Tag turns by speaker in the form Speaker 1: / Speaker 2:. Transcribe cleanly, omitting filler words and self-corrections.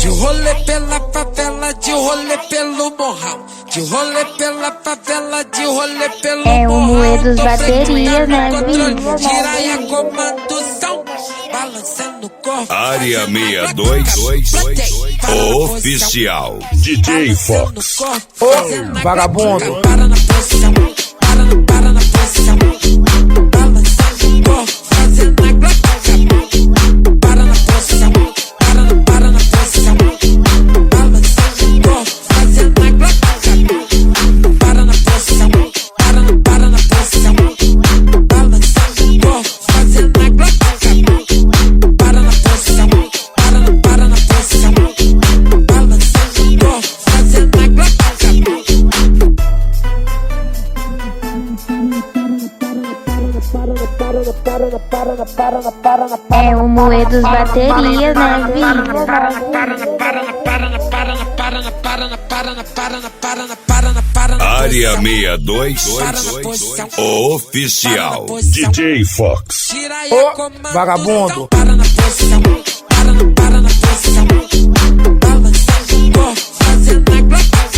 Speaker 1: De rolê pela favela, de rolê pelo morral. De rolê pela favela, de rolê pelo morral.
Speaker 2: É o Moedos bateria, né,
Speaker 1: controle, giraia condução, balançando o corpo.
Speaker 3: Área 62 Oficial DJ Fox.
Speaker 1: Ô,
Speaker 4: vagabundo.
Speaker 1: Para na posição, para na posição. Balançando o corpo, fazendo a glória. Para na posição, para na posição. Balançando o corpo, fazendo a glória. Para na posição, para na posição. Balançando o corpo, fazendo a glória. Para na posição, para na posição. Balançando o corpo, fazendo a glória.
Speaker 2: É o Moedos bateria, né,
Speaker 3: Área 62 Oficial DJ Fox.
Speaker 4: Ô, vagabundo.
Speaker 1: Para na posição, para na posição. Balançando o corpo, fazendo a glória.